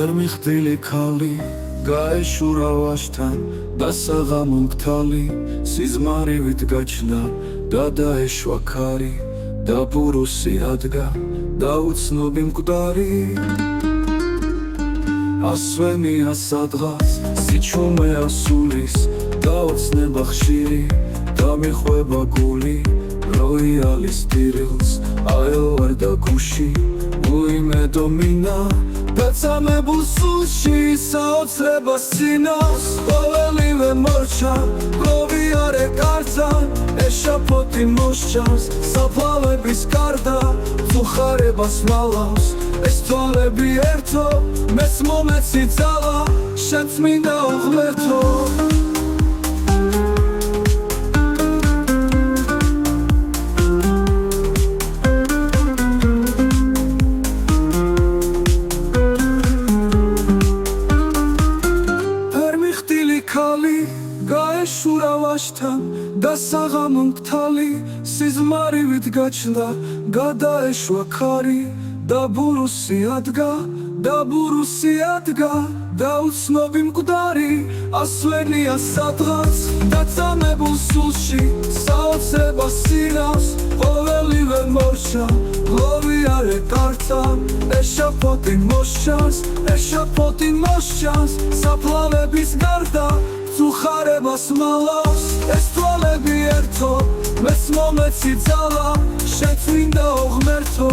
ვერ მიხდილი ქალი გაეშურა ვაშთან და საღამო მგთალი სიზმარივით გაჩნდა და დაეშვა ქარი და ბურუსი ადგა და უცნობი მკვდარი ასვენია სადღაც სიჩუმეა სულის და ოცნება ხშირი და მიხვება გული როიალის ტირილს აელვარ და გუში უიმედო მინა და წამებულ სულში საოცრება სინავს ყოველივე მორჩა გოვიარე კართან ეშაფოთი მოსჩანს საფლავების გარდა ვუხარებას მალავს ეს თვალები ერთო მეც მომეცი ძალა შენც მინდა უღმერთო გაეშურა ვაშთან და საღამო მგთალი სიზმარივით გაჩნდა გადაეშვა ქარი და ბურუსი ადგა და უცნობი მკვდარი ასვენია სადღაც და წამებულ სულში საოცრება სინავს ყოველივე მორჩა გოვიარე კართან ეშაფოთი მოსჩანს საფლავების გარდა ვუხარებას მალავს ეს თვალები ერთო მეც მომეცი ძალა შენც მინდა უღმერთო